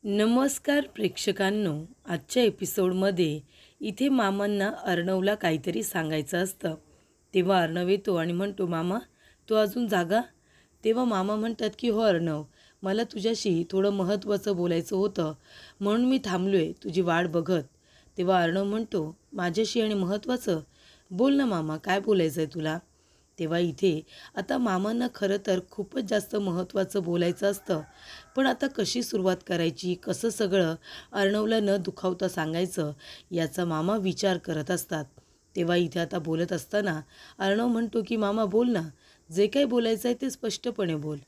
नमस्कार प्रेक्षकांनो, आजच्या एपिसोडमध्ये इथे मामांना अर्णवला काहीतरी सांगायचं असतं. तेव्हा अर्णव येतो आणि म्हणतो, मामा तू अजून जागा? तेव्हा मामा म्हणतात की हो अर्णव, मला तुझ्याशी थोडं महत्त्वाचं बोलायचं होतं म्हणून मी थांबलो आहे तुझी वाट बघत. तेव्हा अर्णव म्हणतो, माझ्याशी आणि महत्त्वाचं? बोल ना मामा, काय बोलायचं आहे तुला? तेव्हा इथे आता मामांना खरं तर खूपच जास्त महत्त्वाचं बोलायचं असतं, पण आता कशी सुरुवात करायची, कसं सगळं अर्णवला न दुखावता सांगायचं याचा मामा विचार करत असतात. तेव्हा इथे आता बोलत असताना अर्णव म्हणतो की मामा बोल ना, जे काही बोलायचं आहे ते स्पष्टपणे बोल.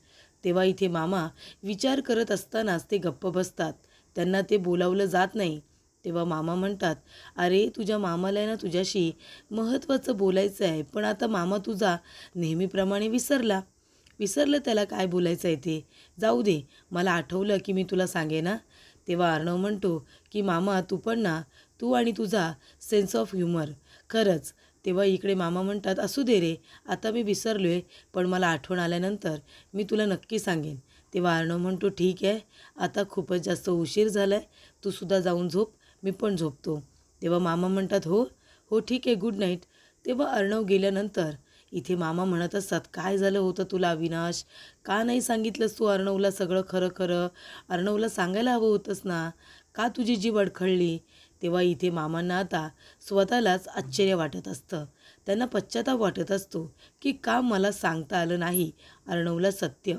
तेव्हा इथे मामा विचार करत असतानाच ते गप्प बसतात, त्यांना ते बोलावलं जात नाही. तेव्हा मामा म्हणतात, अरे तुझ्या मामाला आहे ना तुझ्याशी महत्त्वाचं बोलायचं आहे, पण आता मामा तुझा नेहमीप्रमाणे विसरलं त्याला काय बोलायचं आहे ते. जाऊ दे, मला आठवलं की मी तुला सांगे ना. तेव्हा अर्णव म्हणतो की मामा तू पण ना, तू आणि तुझा सेन्स ऑफ ह्युमर खरंच. तेव्हा इकडे मामा म्हणतात, असू दे रे, आता मी विसरलो आहे, पण मला आठवण आल्यानंतर मी तुला नक्की सांगेन. तेव्हा अर्णव म्हणतो, ठीक आहे, आता खूपच जास्त उशीर झाला आहे, तू सुद्धा जाऊन झोप, मी पण झोपतो. तेव्हा मामा म्हणतात, हो हो ठीक आहे, गुड नाईट. तेव्हा अर्णव गेल्यानंतर इथे मामा म्हणत असतात, काय झालं होतं तुला अविनाश? का नाही सांगितलंस तू अर्णवला सगळं खरं खरं? अर्णवला सांगायला हवं होतंस ना, का तुझी जीभ अडखळली? तेव्हा इथे मामांना आता स्वतःलाच आश्चर्य वाटत असतं, त्यांना पश्चाताप वाटत असतो की का मला सांगता आलं नाही अर्णवला सत्य.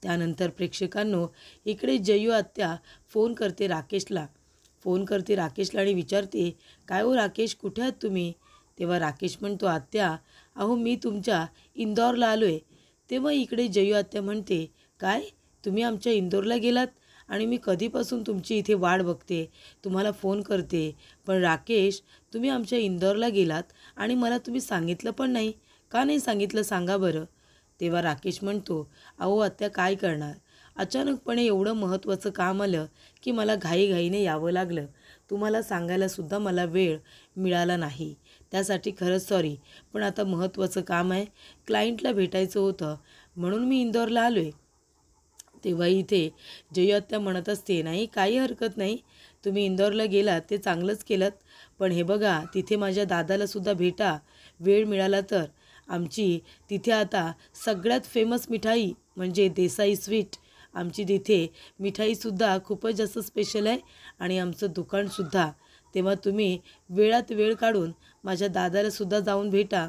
त्यानंतर प्रेक्षकांनो, इकडे जयू आत्या फोन करते राकेशला आणि विचारते, काय हो राकेश, कुठे आहात तुम्ही? तेव्हा राकेश म्हणतो, आत्या अहो मी तुमच्या इंदौरला आलो आहे. तेव्हा इकडे जयू आत्या म्हणते, काय तुम्ही आमच्या इंदोरला गेलात? आणि मी कधीपासून तुमची इथे वाट बघते, तुम्हाला फोन करते, पण राकेश तुम्ही आमच्या इंदौरला गेलात आणि मला तुम्ही सांगितलं पण नाही. का नाही सांगितलं सांगा बरं? तेव्हा राकेश म्हणतो, अहो आत्या काय करणार, अचानकपणे एवढं महत्त्वाचं काम आलं की मला घाईघाईने यावं लागलं. तुम्हाला सांगायलासुद्धा मला वेळ मिळाला नाही, त्यासाठी खरंच सॉरी. पण आता महत्त्वाचं काम आहे, क्लायंटला भेटायचं होतं म्हणून मी इंदौरला आलो आहे. तेव्हा इथे जयू आत्या म्हणत असते, नाही काही हरकत नाही, तुम्ही इंदौरला गेलात ते चांगलंच केलं, पण हे बघा तिथे माझ्या दादालासुद्धा भेटा, वेळ मिळाला तर. आमची तिथे आता सगळ्यात फेमस मिठाई म्हणजे देसाई स्वीट, आमची तिथे मिठाईसुद्धा खूपच जास्त स्पेशल आहे आणि आमचं दुकानसुद्धा. तेव्हा तुम्ही वेळात वेळ काढून माझ्या दादालासुद्धा जाऊन भेटा.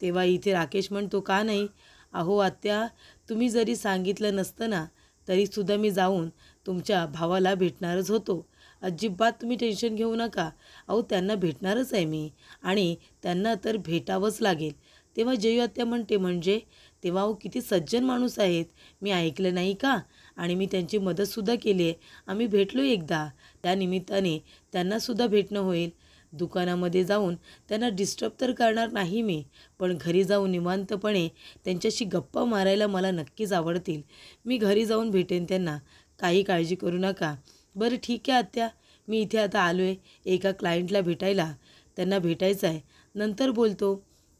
तेव्हा इथे राकेश म्हणतो, का नाही? अहो आत्या, तुम्ही जरी सांगितलं नसतं ना तरीसुद्धा मी जाऊन तुमच्या भावाला भेटणारच होतो. अजिबात तुम्ही टेन्शन घेऊ नका. अहो त्यांना भेटणारच आहे मी आणि त्यांना तर भेटावंच लागेल. तेव्हा जयू आत्या म्हणते, म्हणजे? तेव्हा अहो किती सज्जन माणूस आहेत, मी ऐकलं नाही का? आणि मी त्यांची मदतसुद्धा केली आहे. आम्ही भेटलो एकदा, त्या निमित्ताने त्यांनासुद्धा भेटणं होईल. दुकानामध्ये जाऊन त्यांना डिस्टर्ब तर करणार नाही मी, पण घरी जाऊन निवांतपणे त्यांच्याशी गप्पा मारायला मला नक्कीच आवडतील. मी घरी जाऊन भेटेन त्यांना, काही काळजी करू नका. बरं ठीक आहे आत्या, मी इथे आता आलो आहे एका क्लायंटला भेटायला, त्यांना भेटायचं आहे, नंतर बोलतो.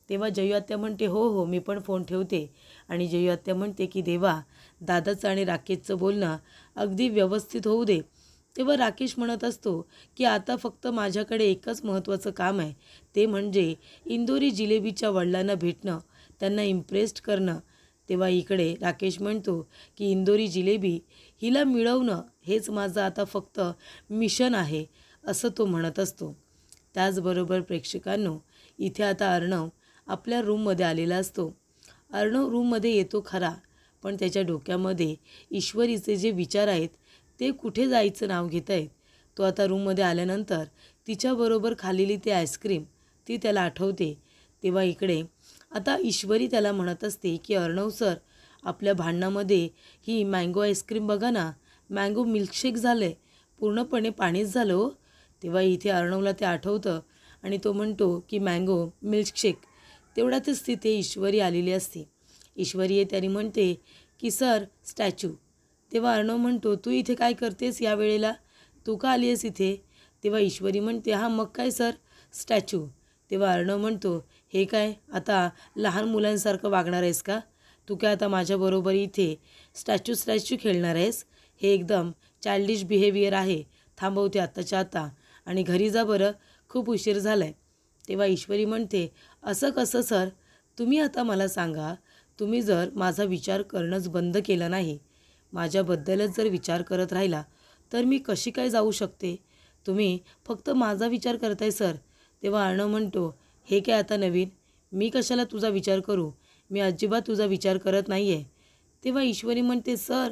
तेव्हा जयू आत्या म्हणते, हो हो मी पण फोन ठेवते. आणि जयू आत्या म्हणते की देवा, दादाचं आणि राकेशचं बोलणं अगदी व्यवस्थित होऊ दे. तेव्हा राकेश म्हणत असतो की आता फक्त माझ्याकडे एकच महत्त्वाचं काम आहे, ते म्हणजे इंदोरी जिलेबीच्या वडिलांना भेटणं, त्यांना इम्प्रेस्ड करणं. तेव्हा इकडे राकेश म्हणतो की इंदोरी जिलेबी हिला मिळवणं हेच माझं आता फक्त मिशन आहे, असं तो म्हणत असतो. त्याचबरोबर प्रेक्षकांनो, इथे आता अर्णव आपल्या रूममध्ये आलेला असतो. अर्णव रूममध्ये येतो खरा, पण त्याच्या डोक्यामध्ये ईश्वरीचे जे विचार आहेत ते कुठे जायचं नाव घेत आहेत. तो आता रूममध्ये आल्यानंतर तिच्याबरोबर खाल्लेली ती आईस्क्रीम ती त्याला आठवते. तेव्हा इकडे आता ईश्वरी त्याला म्हणत असते की अर्णव सर, आपल्या भांडणामध्ये ही मँगो आईस्क्रीम बघा ना, मँगो मिल्कशेक झालं आहे, पूर्णपणे पाणीच झालं हो. तेव्हा इथे अर्णवला ते आठवतं आणि तो म्हणतो की मँगो मिल्कशेक. तेवढ्यातच तिथे ईश्वरी आलेली असते. ईश्वरी त्याने म्हणते की सर स्टॅच्यू. तेव्हा अर्णव म्हणतो, तू इथे काय करतेस या वेळेला, तू का आली आहेस इथे? तेव्हा ईश्वरी म्हणते, हां मग काय सर, स्टॅच्यू. तेव्हा अर्णव म्हणतो, हे काय आता लहान मुलांसारखं वागणार आहेस का? तू काय आता माझ्याबरोबर इथे स्टॅच्यू खेळणार आहेस? हे एकदम चाइल्डिश बिहेवियर आहे, थांबवते आत्ताच्या आता आणि घरी जा बरं, खूप उशीर झाला आहे. तेव्हा ईश्वरी म्हणते, असं कसं सर? तुम्ही आता मला सांगा, तुम्ही जर माझा विचार करणंच बंद केलं नाही, माझ्याबद्दलच जर विचार करत राहिला, तर मी कशी काय जाऊ शकते? तुम्ही फक्त माझा विचार करताय सर. तेव्हा अर्णव म्हणतो, हे काय आता नवीन? मी कशाला तुझा विचार करू? मी अजिबात तुझा विचार करत नाही आहे. तेव्हा ईश्वरी म्हणते, सर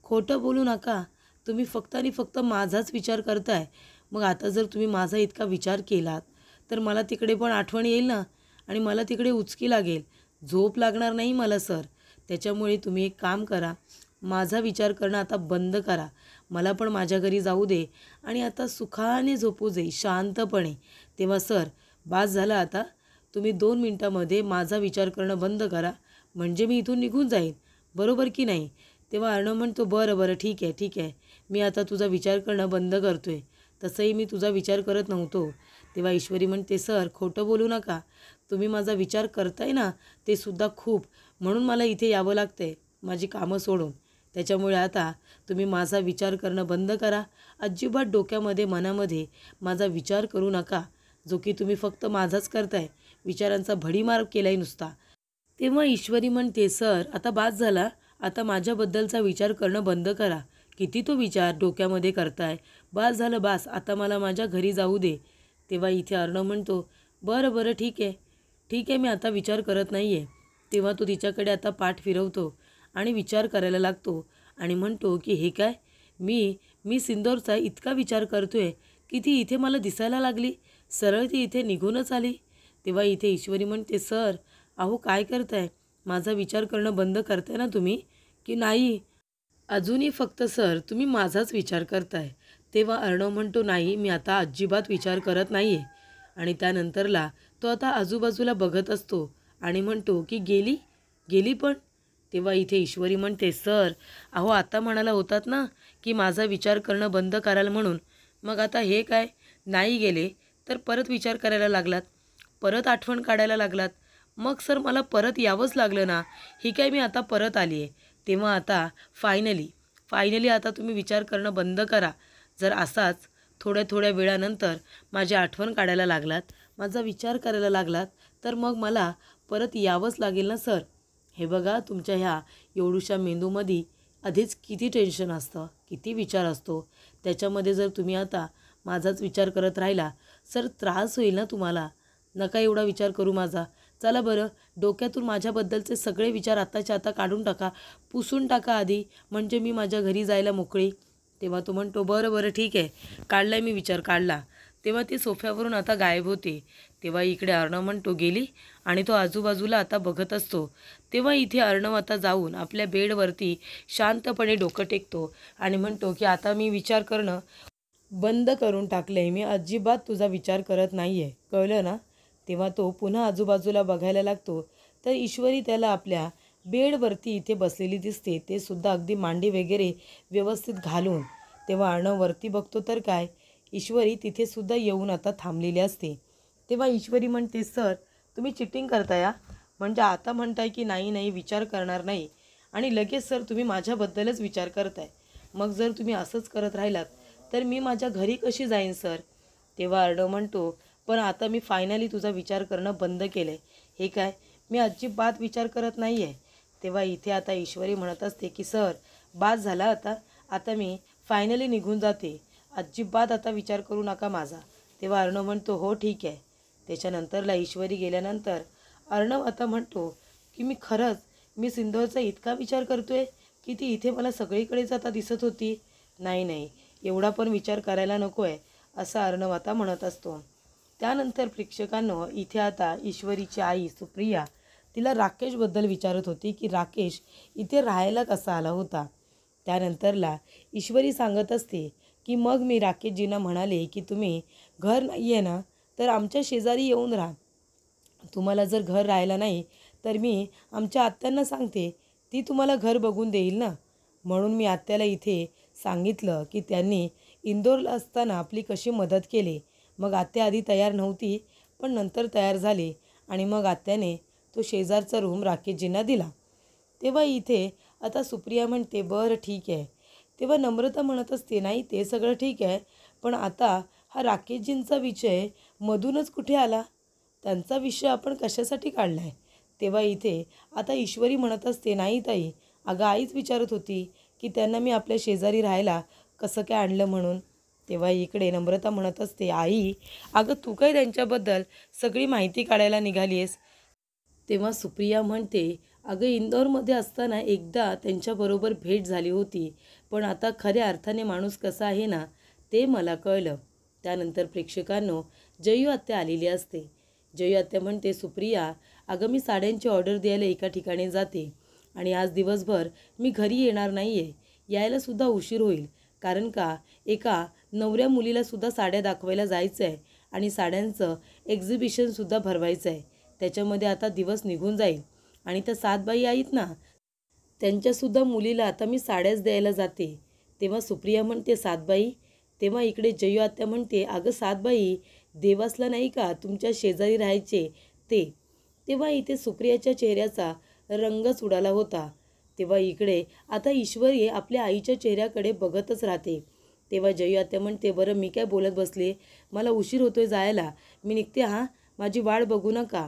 खोटं बोलू नका. तुम्ही फक्त आणि फक्त माझाच विचार करताय. मग आता जर तुम्ही माझा इतका विचार केलात, तर मला तिकडे पण आठवण येईल ना, आणि मला तिकडे उचकी लागेल, झोप लागणार नाही मला सर. त्याच्यामुळे तुम्ही एक काम करा, माझा विचार करणं आता बंद करा. मला पण माझ्या घरी जाऊ दे आणि आता सुखाने झोपू दे शांतपणे. तेव्हा सर बास झालं आता. तुम्ही 2 मिनटामध्ये माझा विचार करणं बंद करा, म्हणजे मी इथून निघून जाईन, बरोबर की नाही? तेव्हा अर्णव म्हणतो, बरं बरं ठीक आहे ठीक आहे, मी आता तुझा विचार करणं बंद करतो आहे. तसंही मी तुझा विचार करत नव्हतो. तेव्हा ईश्वरी म्हणते, सर खोटं बोलू नका. तुम्ही माझा विचार करताय ना, ते सुद्धा खूप, म्हणून मला इथे यावं लागतं आहे माझी कामं सोडून. त्याच्यामुळे आता तुम्ही माझा विचार करणं बंद करा. अजिबात डोक्यामध्ये मनामध्ये माझा विचार करू नका, जो की तुम्ही फक्त माझाच करताय, विचारांचा भडीमार केलाय नुसता. तेव्हा ईश्वरी म्हणते, सर आता बास झाला. आता माझ्याबद्दलचा विचार करणं बंद करा. किती तो विचार डोक्यामध्ये करताय? बास झालं बास, आता मला माझ्या घरी जाऊ दे. तेव्हा इथे अर्णव म्हणतो, बरं बरं ठीक आहे ठीक आहे, मी आता विचार करत नाही आहे. तेव्हा तो तिच्याकडे आता पाठ फिरवतो आणि विचार करायला लागतो आणि म्हणतो की हे काय, मी मी सिंदूरचा इतका विचार करतोय की ती इथे मला दिसायला लागली, सरळ ती इथे निघूनच आली. तेव्हा इथे ईश्वरी म्हणते, सर अहो काय करताय? माझा विचार करणं बंद करताय ना तुम्ही की नाही? अजूनही फक्त सर तुम्ही माझाच विचार करताय. तेव्हा अर्णव म्हणतो, नाही मी आता अजिबात विचार करत नाही आहे. आणि त्यानंतरला तो आता आजूबाजूला बघत असतो आणि म्हणतो की गेली गेली पण. तेव्हा इथे ईश्वरी म्हणते, सर अहो आता म्हणाला होतात ना की माझा विचार करणं बंद कराल म्हणून, मग आता हे काय? नाही गेले तर परत विचार करायला लागलात, परत आठवण काढायला लागलात. मग सर मला परत यावंच लागलं ना, ही काय मी आता परत आली आहे. तेव्हा आता फायनली आता तुम्ही विचार करणं बंद करा. जर असाच थोड्या थोड्या वेळानंतर माझी आठवण काढायला लागलात, माझा विचार करायला लागलात, तर मग मला परत यावंच लागेल ना सर. हे बघा तुमच्या ह्या एवढूशा मेंदूमध्ये आधीच किती टेन्शन असतं, किती विचार असतो. त्याच्यामध्ये जर तुम्ही आता माझाच विचार करत राहिला, सर त्रास होईल ना तुम्हाला. नका एवढा विचार करू माझा. चला बरं, डोक्यातून माझ्याबद्दलचे सगळे विचार आत्ताच्या आता काढून टाका, पुसून टाका आधी, म्हणजे मी माझ्या घरी जायला मोकळी. तेव्हा तो म्हणतो, बरं बरं ठीक आहे, काढलाय मी विचार काढला. तेव्हा ती सोफ्यावरून आता गायब होते. तेव्हा इकडे अर्णव म्हणतो, गेली? आणि तो आजूबाजूला आता बघत असतो. तेव्हा इथे अर्णव आता जाऊन आपल्या बेडवरती शांतपणे डोकं टेकतो आणि म्हणतो की आता मी विचार करणं बंद करून टाकलं आहे. मी अजिबात तुझा विचार करत नाही आहे, कळलं ना? तेव्हा तो पुन्हा आजूबाजूला बघायला लागतो, तर ईश्वरी त्याला आपल्या बेडवरती इथे बसलेली दिसते, ते सुद्धा अगदी मांडी वगैरे व्यवस्थित घालून. तेव्हा अर्णव वरती बघतो तर काय, ईश्वरी तिथे सुद्धा येऊन आता थांबलेली असते. तेव्हा ईश्वरी म्हणते, सर तुम्ही चिटिंग करताय हा? म्हणजे आता म्हणताय की नाही नाही विचार करणार नाही, आणि लगेच सर तुम्ही माझ्याबद्दलच विचार करताय. मग जर तुम्ही असंच करत राहिलात तर मी माझ्या घरी कशी जाईन सर? तेव्हा अर्णव म्हणतो, पण आता मी फायनली तुझा विचार करणं बंद केलं आहे. हे काय, मी अजिबात विचार करत नाही आहे. तेव्हा इथे आता ईश्वरी म्हणत असते की सर बास झाला आता, आता मी फायनली निघून जाते, अजिबात आता विचार करू नका माझा. तेव्हा अर्णव म्हणतो, हो ठीक आहे. त्याच्यानंतरला ईश्वरी गेल्यानंतर अर्णव आता म्हणतो की मी सिंदूरचा इतका विचार करतोय की ती इथे मला सगळीकडेच आता दिसत होती. नाही नाही, एवढा पण विचार करायला नको आहे, असं अर्णव आता म्हणत असतो. त्यानंतर प्रेक्षकांनो, इथे आता ईश्वरीची आई सुप्रिया तिला राकेशबद्दल विचारत होती की राकेश इथे राहायला कसा आला होता. त्यानंतरला ईश्वरी सांगत असते की मग मी राकेशजींना म्हणाले की तुम्ही घर नाही आहे ना, तर आमच्या शेजारी येऊन राहा. तुम्हाला जर घर राहायला नाही तर मी आमच्या आत्यांना सांगते, ती तुम्हाला घर बघून देईल ना. म्हणून मी आत्याला इथे सांगितलं की त्यांनी इंदोरला असताना आपली कशी मदत केली. मग आत्या आधी तयार नव्हती, पण नंतर तयार झाली आणि मग आत्याने तो शेजारचा रूम राकेशजींना दिला. तेव्हा इथे आता सुप्रिया म्हणते, बरं ठीक आहे. तेव्हा नम्रता म्हणत असते, नाही ते सगळं ठीक आहे, पण आता हा राकेशजींचा विषय मधूनच कुठे आला? त्यांचा विषय आपण कशासाठी काढला आहे? तेव्हा इथे आता ईश्वरी म्हणत असते, नाही ताई, अगं आईच विचारत होती की त्यांना मी आपल्या शेजारी राहायला कसं काय आणलं म्हणून. तेव्हा इकडे नम्रता म्हणत असते, आई अगं तू काय त्यांच्याबद्दल सगळी माहिती काढायला निघाली आहेस? तेव्हा सुप्रिया म्हणते, अगं इंदोरमध्ये असताना एकदा त्यांच्याबरोबर भेट झाली होती, पण आता खऱ्या अर्थाने माणूस कसा आहे ना ते मला कळलं. त्यानंतर प्रेक्षकांनो जयू आत्या आलेली असते. जयू आत्या म्हणते, सुप्रिया अगं मी साड्यांची ऑर्डर द्यायला एका ठिकाणी जाते आणि आज दिवसभर मी घरी येणार नाही आहे. यायलासुद्धा उशीर होईल, कारण का एका नवऱ्या मुलीलासुद्धा साड्या दाखवायला जायचं आहे आणि साड्यांचं एक्झिबिशनसुद्धा भरवायचं आहे. त्याच्यामध्ये आता दिवस निघून जाईल आणि त्या 7 बाई आहेत ना, त्यांच्यासुद्धा मुलीला आता मी साड्याच द्यायला जाते. तेव्हा सुप्रिया म्हणते, 7 बाई? तेव्हा इकडे जयू आत्या म्हणते, अगं 7 बाई देवासला नाही का तुमच्या शेजारी राहायचे ते. तेव्हा इथे सुप्रियाच्या चेहऱ्याचा रंगच उडाला होता. तेव्हा इकडे आता ईश्वरी आपल्या आईच्या चेहऱ्याकडे बघतच राहते. तेव्हा जयू आत्या म्हणते, बरं मी काय बोलत बसले, मला उशीर होतोय जायला, मी निघते हां, माझी वाट बघू नका.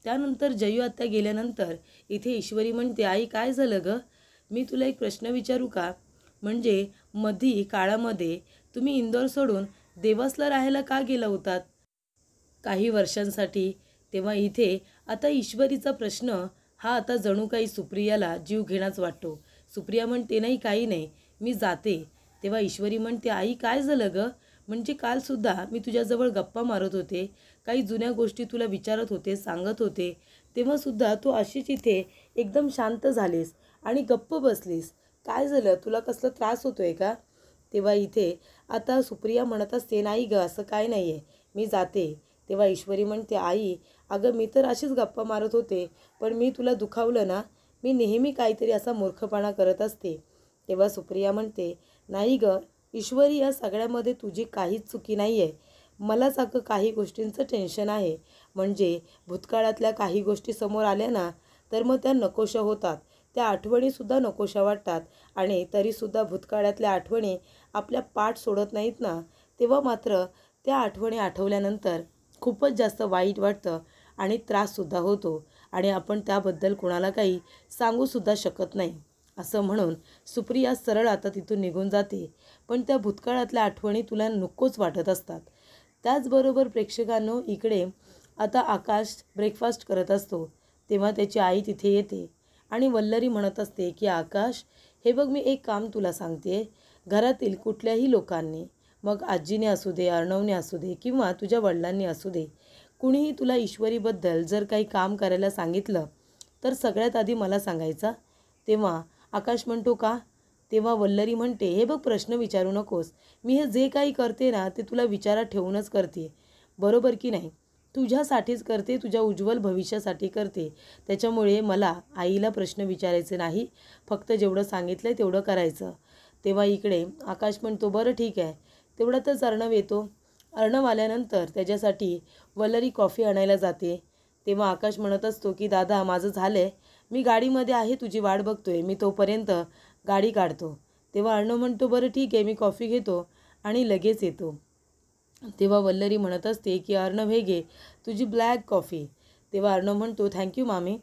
त्यानंतर जयू आत्या गेल्यानंतर इथे ईश्वरी म्हणते, आई काय झालं गं? मी तुला एक प्रश्न विचारू का? म्हणजे मधी काळामध्ये तुम्ही इंदोर सोडून देवासला राहायला का गेला होतात काही वर्षांसाठी? तेव्हा इथे आता ईश्वरीचा प्रश्न हा आता जणू काही सुप्रियाला जीव घेणाच वाटतो. सुप्रिया म्हणते, नाही काही नाही, मी जाते. तेव्हा ईश्वरी म्हणते, आई काय झालं गं? म्हणजे कालसुद्धा मी तुझ्याजवळ गप्पा मारत होते, काही जुन्या गोष्टी तुला विचारत होते, सांगत होते, तेव्हासुद्धा तू अशीच इथे एकदम शांत झालीस आणि गप्प बसलीस. काय झालं? तुला कसला त्रास होतो आहे का? तेव्हा इथे आता सुप्रिया म्हणत असते, नाही गं असं काय नाही आहे, मी जाते. तेव्हा ईश्वरी म्हणते, आई अगं मी तर अशीच गप्पा मारत होते, पण मी तुला दुखावलं ना? मी नेहमी काहीतरी असा मूर्खपणा करत असते. तेव्हा सुप्रिया म्हणते, नाही गं ईश्वरी, या सगळ्यामध्ये तुझी काहीच चुकी नाही आहे. मलाच अगं काही गोष्टींचं टेन्शन आहे. म्हणजे भूतकाळातल्या काही गोष्टी समोर आल्या ना, तर मग त्या नकोशा होतात. त्या आठवणीसुद्धा नकोशा वाटतात आणि तरीसुद्धा भूतकाळातल्या आठवणी आपल्या पाठ सोडत नाहीत ना, तेव्हा मात्र त्या आठवणी आठवल्यानंतर खूपच जास्त वाईट वाटतं आणि त्राससुद्धा होतो आणि आपण त्याबद्दल कोणाला काही सांगूसुद्धा शकत नाही. असं म्हणून सुप्रिया सरळ आता तिथून निघून जाते. पण त्या भूतकाळातल्या आठवणी तुला नकोच वाटत असतात. त्याचबरोबर प्रेक्षकांनो इकडे आता आकाश ब्रेकफास्ट करत असतो. तेव्हा त्याची आई तिथे येते आणि वल्लरी म्हणत असते की आकाश, हे बघ मी एक काम तुला सांगते, घरातील कुठल्याही लोकांनी, मग आजीने असू दे, अर्णवने असू दे किंवा तुझ्या वडिलांनी असू दे, कुणीही तुला ईश्वरीबद्दल जर काही काम करायला सांगितलं तर सगळ्यात आधी मला सांगायचा. तेव्हा आकाश म्हणतो, का? तेव्हा वल्लरी म्हणते, हे बघ प्रश्न विचारू नकोस, मी हे जे काही करते ना ते तुला विचारात ठेवूनच करते, बरोबर की नाही? तुझ्यासाठीच करते, तुझ्या उज्ज्वल भविष्यासाठी करते. त्याच्यामुळे मला आईला प्रश्न विचारायचे नाही, फक्त जेवढं सांगितलं आहे तेवढं करायचं. तेव्हा इकडे आकाश म्हणतो, बरं ठीक आहे. तेवढ्यातच अर्णव येतो. अर्णव आल्यानंतर त्याच्यासाठी वल्लरी कॉफी आणायला जाते. तेव्हा आकाश म्हणत असतो की दादा माझं झालं आहे, मी गाडीमध्ये आहे, तुझी वाट बघतोय, मी तोपर्यंत गाडी काढतो. तेव्हा अर्णव म्हणतो, बरं ठीक आहे, मी कॉफी घेतो आणि लगेच येतो. तेव्हा वल्लरी म्हणत असते की अर्णव हे घे तुझी ब्लॅक कॉफी. तेव्हा अर्णव म्हणतो, थँक्यू मामी.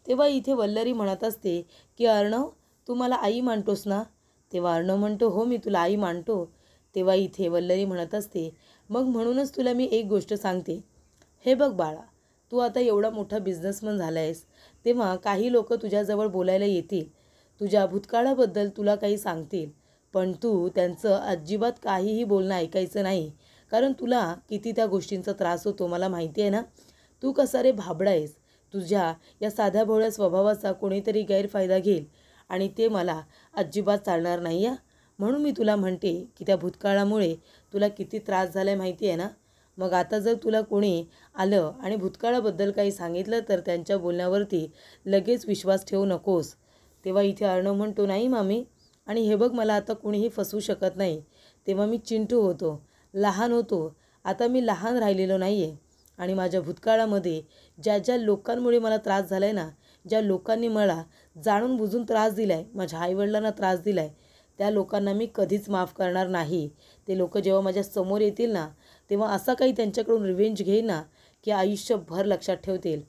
तेव्हा इथे वल्लरी म्हणत असते की अर्णव, तू मला आई मानतोस ना? तेव्हा अर्णव म्हणतो, हो मी तुला आई मानतो. तेव्हा इथे वल्लरी म्हणत असते, मग म्हणूनच तुला मी एक गोष्ट सांगते. हे बघ बाळा, तू आता एवढा मोठा बिझनेसमन झाला आहेस, तेव्हा काही लोक तुझ्याजवळ बोलायला येतील, तुझ्या भूतकाळाबद्दल तुला काही सांगतील, पण तू त्यांचं अजिबात काहीही बोलणं ऐकायचं नाही. कारण तुला किती त्या गोष्टींचा त्रास होतो मला माहिती आहे ना. तू कसा रे भाबडा आहेस. तुझ्या या साध्या भोळ्या स्वभावाचा कोणीतरी गैरफायदा घेईल आणि ते मला अजिबात चालणार नाही या. म्हणून मी तुला म्हणते की त्या भूतकाळामुळे तुला किती त्रास झाला आहे माहिती आहे ना. मग आता जर तुला कोणी आलं आणि भूतकाळाबद्दल काही सांगितलं तर त्यांच्या बोलण्यावरती लगेच विश्वास ठेवू नकोस. तेव्हा इथे अर्णव म्हणतो, नाही मामी, आणि हे बघ मला आता कोणीही फसवू शकत नाही. तेव्हा मी चिंटू होतो, लहान होतो, आता मी लहान राहिलेलो नाही आहे. आणि माझ्या भूतकाळामध्ये ज्या ज्या लोकांमुळे मला त्रास झाला आहे ना, ज्या लोकांनी मला जाणून बुजून त्रास दिला आहे, माझ्या आईवडिलांना त्रास दिला आहे, त्या लोकांना मी कधीच माफ करणार नाही. ते लोक जेव्हा माझ्या समोर येतील ना, तेव्हा असा काही त्यांच्याकडून रिव्हेंज घेईन ना की आयुष्यभर लक्षात ठेवतील.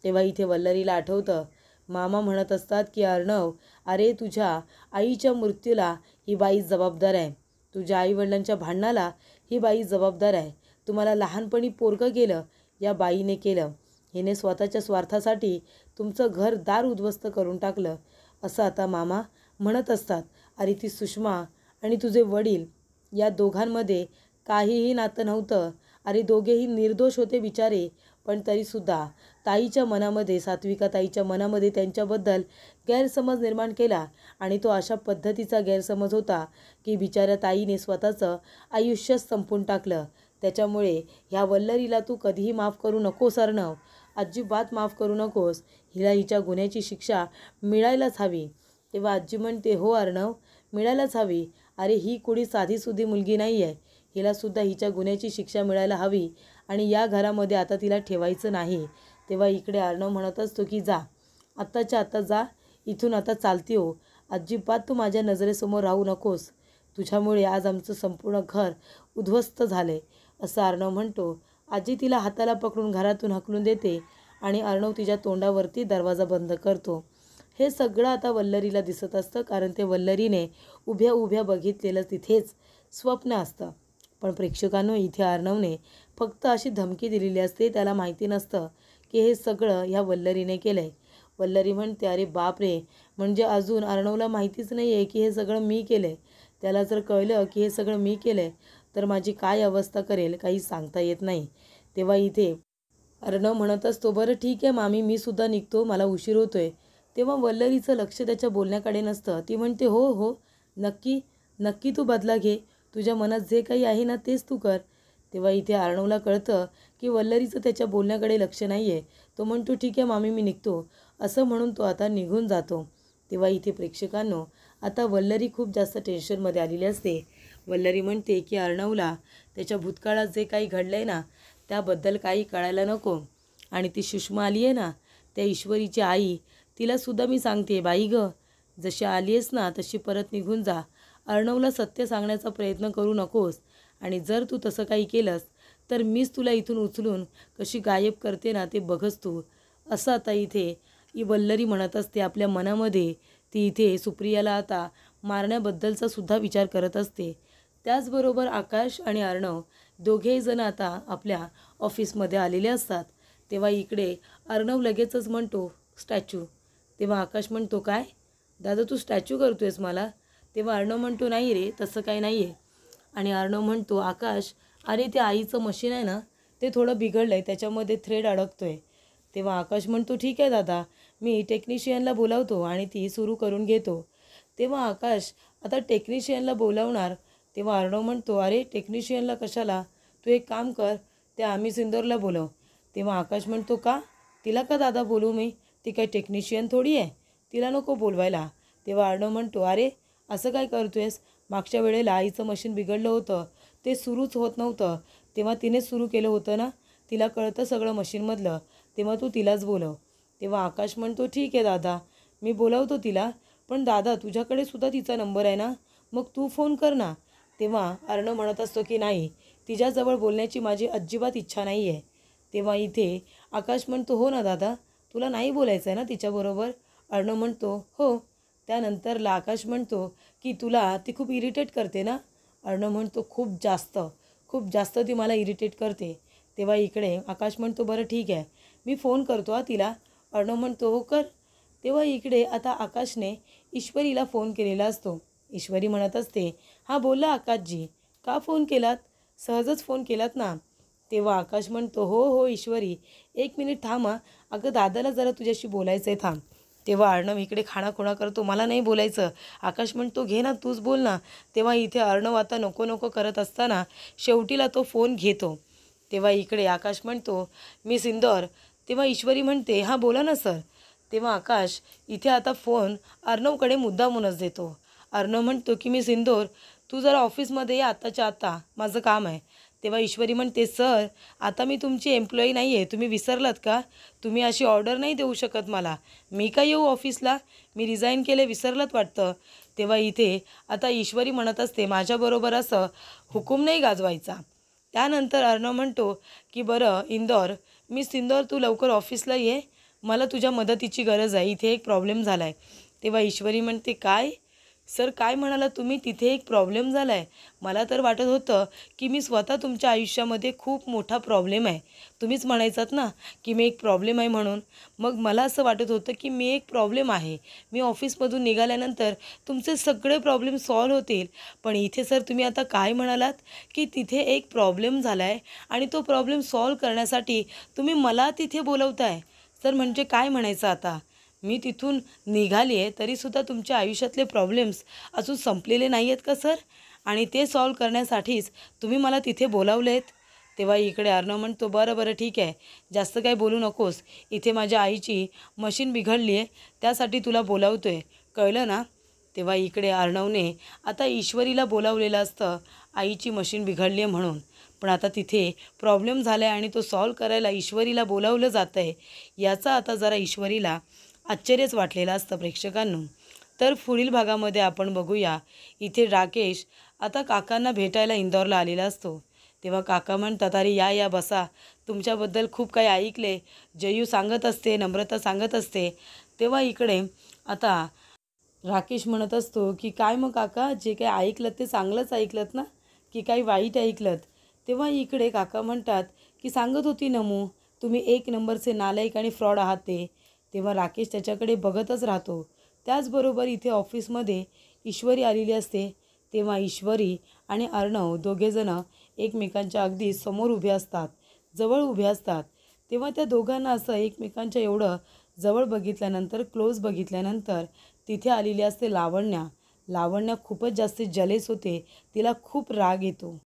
तेव्हा इथे वल्लरीला आठवतं, मामा म्हणत असतात की अर्णव, अरे तुझ्या आईच्या मृत्यूला ही बाई जबाबदार आहे. तुझ्या आईवडिलांच्या भांडणाला ही बाई जबाबदार आहे. तुम्हाला लहानपणी पोरगं केलं या बाईने केलं. हिने स्वतःच्या स्वार्थासाठी तुमचं घर दार उद्ध्वस्त करून टाकलं, असं आता मामा म्हणत असतात. अरे ती सुषमा आणि तुझे वडील या दोघांमध्ये काहीही नातं नव्हतं. अरे दोघेही निर्दोष होते बिचारे. पण तरीसुद्धा ताईच्या मनामध्ये, सात्विका ताईच्या मनामध्ये त्यांच्याबद्दल गैरसमज निर्माण केला. आणि तो अशा पद्धतीचा गैरसमज होता की बिचाऱ्या ताईने स्वतःचं आयुष्यच संपून टाकलं. त्याच्यामुळे ह्या वल्लरीला तू कधीही माफ करू नकोस अर्णव, अजिबात माफ करू नकोस. हिला हिच्या गुन्ह्याची शिक्षा मिळायलाच हवी. तेव्हा आजी म्हणते, हो अर्णव, मिळायलाच हवी. अरे ही कुणी साधीसुधी मुलगी नाही आहे. हिलासुद्धा हिच्या गुन्ह्याची शिक्षा मिळायला हवी आणि या घरामध्ये आता तिला ठेवायचं नाही. तेव्हा इकडे अर्णव म्हणत असतो की जा, आत्ताच्या आत्ता जा, इथून आता चालती हो. अजिबात तू माझ्या नजरेसमोर राहू नकोस. तुझ्यामुळे आज आमचं संपूर्ण घर उद्ध्वस्त झाले, असं अर्णव म्हणतो. आजी तिला हाताला पकडून घरातून हाकलून देते आणि अर्णव तिच्या तोंडावरती दरवाजा बंद करतो. हे सगळं आता वल्लरीला दिसत असतं, कारण ते वल्लरीने उभ्या उभ्या बघितलेलं तिथेच स्वप्न असतं. पण प्रेक्षकांनो, इथे अर्णवने फक्त अशी धमकी दिलेली असते. त्याला माहिती नसतं की हे सगळं ह्या वल्लरीने केलं आहे. वल्लरी म्हणते, अरे बाप रे, म्हणजे अजून अर्णवला माहितीच नाही आहे की हे सगळं मी केलं आहे. त्याला जर कळलं की हे सगळं मी केलं आहे तर माझी काय अवस्था करेल काही सांगता येत नाही. तेव्हा इथे अर्णव म्हणत असतो, बरं ठीक आहे मामी, मी सुद्धा निघतो, मला उशीर होतो आहे. तेव्हा वल्लरीचं लक्ष त्याच्या बोलण्याकडे नसतं. ती म्हणते, हो हो, नक्की नक्की तू बदला घे. तुझ्या मनात जे काही आहे ना तेच तू कर. तेव्हा इथे अर्णवला कळतं की वल्लरीचं त्याच्या बोलण्याकडे लक्ष नाही आहे. तो म्हणतो, ठीक आहे मामी, मी निघतो, असं म्हणून तो आता निघून जातो. तेव्हा इथे प्रेक्षकांनो, आता वल्लरी खूप जास्त टेन्शनमध्ये आलेली असते. वल्लरी म्हणते की अर्णवला त्याच्या भूतकाळात जे काही घडलं आहे ना त्याबद्दल काही कळायला नको. आणि ती सुषमा आली आहे ना, त्या ईश्वरीची आई, तिलासुद्धा मी सांगते, बाई गं, जशी आली आहेस ना तशी परत निघून जा. अर्णवला सत्य सांगण्याचा प्रयत्न करू नकोस. आणि जर तू तसं काही केलंस तर मीच तुला इथून उचलून कशी गायब करते ना ते बघच तू. असं आता इथे ही वल्लरी म्हणत असते आपल्या मनामध्ये. ती इथे सुप्रियाला आता मारण्याबद्दलचा सुद्धा विचार करत असते. त्याचबरोबर आकाश आणि अर्णव दोघेही जण आता आपल्या ऑफिसमध्ये आलेले असतात. तेव्हा इकडे अर्णव लगेचच म्हणतो, स्टॅच्यू. तेव्हा आकाश म्हणतो, काय दादा तू स्टॅच्यू करतोयस मला? तेव्हा अर्णव म्हणतो, नाही रे, तसं काही नाही आहे. आणि अर्णव म्हणतो, आकाश, अरे ते आईचं मशीन आहे ना ते थोडं बिघडलं आहे, त्याच्यामध्ये थ्रेड अडकतो आहे. तेव्हा आकाश म्हणतो, ठीक आहे दादा, मी टेक्निशियनला बोलावतो आणि ती सुरू करून घेतो. तेव्हा आकाश आता टेक्निशियनला बोलावणार. तेव्हा अर्णव म्हणतो, अरे टेक्निशियनला कशाला, तू एक काम कर, त्या आम्ही सिंदूरला बोलव. तेव्हा आकाश म्हणतो, का, तिला का दादा बोलू मी? ती काय टेक्निशियन थोडी आहे, तिला नको बोलवायला. तेव्हा अर्णव म्हणतो, अरे असं काय करतोयस? मागच्या वेळेला आईचं मशीन बिघडलं होतं, ते सुरूच होत नव्हतं, तेव्हा तिनेच सुरू केलं होतं ना, तिला कळतं सगळं मशीनमधलं, तेव्हा तू तिलाच बोलव. तेव्हा आकाश म्हणतो, ठीक आहे दादा, मी बोलावतो तिला, पण दादा तुझ्याकडे सुद्धा तिचा नंबर आहे ना, मग तू फोन कर ना. तेव्हा अर्णव म्हणत असतो की नाही, तिच्याजवळ बोलण्याची माझी अजिबात इच्छा नाही आहे. तेव्हा इथे आकाश म्हणतो, हो ना दादा, तुला नाही बोलायचं आहे ना तिच्याबरोबर? अर्णव म्हणतो, हो. त्यानंतरला आकाश म्हणतो की तुला ती खूप इरिटेट करते ना? अर्णव म्हणतो, खूप जास्त ती मला इरिटेट करते. तेव्हा इकडे आकाश म्हणतो, बरं ठीक आहे, मी फोन करतो तिला. अर्णव म्हणतो, हो कर. तेव्हा इकडे आता आकाशने ईश्वरीला फोन केलेला असतो. ईश्वरी म्हणत असते, हां बोला आकाशजी, का फोन केलात? सहजच फोन केलात ना. तेव्हा आकाश म्हणतो, हो हो ईश्वरी, 1 मिनिट थांब हां, अगं दादाला जरा तुझ्याशी बोलायचं आहे, थांब. तेव्हा अर्णव इकडे खाणाखुणा करतो, मला नाही बोलायचं. आकाश म्हणतो, घे ना, तूच बोल ना. तेव्हा इथे अर्णव आता नको नको करत असताना शेवटीला तो फोन घेतो. तेव्हा इकडे आकाश म्हणतो, मी सिंदूर. तेव्हा ईश्वरी म्हणते, हां बोला ना सर. तेव्हा आकाश इथे आता फोन अर्णवकडे मुद्दामूनच देतो. अर्णव म्हणतो की मी सिंदूर, तू जरा ऑफिसमध्ये ये आत्ताच्या आत्ता, माझं काम आहे. तेव्हा ईश्वरी म्हणते, सर आता मी तुमची एम्प्लॉई नाही आहे, तुम्ही विसरलात का? तुम्ही अशी ऑर्डर नाही देऊ शकत मला. मी का येऊ ऑफिसला? मी रिझाईन केले, विसरलात वाटतं. तेव्हा इथे आता ईश्वरी म्हणत असते, माझ्याबरोबर असं हुकूम नाही गाजवायचा. त्यानंतर अर्णव म्हणतो की बरं इंदौर तू लवकर ऑफिसला ये, मला तुझ्या मदतीची गरज आहे, इथे एक प्रॉब्लेम झाला आहे. तेव्हा ईश्वरी म्हणते, काय सर काय म्हणाला तुम्ही? तिथे एक प्रॉब्लेम झाला आहे? मला तर वाटत होतं की मी स्वतः तुमच्या आयुष्यामध्ये खूप मोठा प्रॉब्लेम आहे. तुम्हीच म्हणायचात ना की मी एक प्रॉब्लेम आहे म्हणून. मग मला असं वाटत होतं की मी एक प्रॉब्लेम आहे. मी ऑफिसमधून निघाल्यानंतर तुमचे सगळे प्रॉब्लेम सॉल्व्ह होतील. पण इथे सर तुम्ही आता काय म्हणालात की तिथे एक प्रॉब्लेम झाला आहे आणि तो प्रॉब्लेम सॉल्व्ह करण्यासाठी तुम्ही मला तिथे बोलवताय. सर म्हणजे काय म्हणायचं आता? मी तिथून निघाली आहे तरीसुद्धा तुमच्या आयुष्यातले प्रॉब्लेम्स अजून संपलेले नाही आहेत का सर? आणि ते सॉल्व्ह करण्यासाठीच तुम्ही मला तिथे बोलावलेत. तेव्हा इकडे अर्णव म्हणतो, बरं बरं ठीक आहे, जास्त काही बोलू नकोस. इथे माझ्या आईची मशीन बिघडली आहे, त्यासाठी तुला बोलावतो आहे, कळलं ना? तेव्हा इकडे अर्णवने आता ईश्वरीला बोलावलेलं असतं आईची मशीन बिघडली आहे म्हणून. पण आता तिथे प्रॉब्लेम झाला आहे आणि तो सॉल्व्ह करायला ईश्वरीला बोलावलं जातं आहे. याचा आता जरा ईश्वरीला आश्चर्यच वाटलेलं असतं प्रेक्षकांनो. तर पुढील भागामध्ये आपण बघूया, इथे राकेश आता काकांना भेटायला इंदौरला आलेला असतो. तेव्हा काका म्हणतात, अरे या या बसा, तुमच्याबद्दल खूप काही ऐकले, जयू सांगत असते, नम्रता सांगत असते. तेव्हा इकडे आता राकेश म्हणत असतो की काय मग काका, जे काही ऐकलं ते चांगलंच ऐकलत ना की काही वाईट ऐकलत? तेव्हा इकडे काका म्हणतात की सांगत होती नमू, तुम्ही एक नंबरचे नालायक आणि फ्रॉड आहात ते. तेव्हा राकेश त्याच्याकडे बघतच राहतो. त्याचबरोबर इथे ऑफिसमध्ये ईश्वरी आलेली असते. तेव्हा ईश्वरी आणि अर्णव दोघेजणं एकमेकांच्या अगदी समोर उभे असतात, जवळ उभे असतात. तेव्हा त्या दोघांना असं एकमेकांच्या एवढं जवळ बघितल्यानंतर, क्लोज बघितल्यानंतर तिथे आलेली असते लावण्या. लावण्या खूपच जास्त जलेस होते, तिला खूप राग येतो.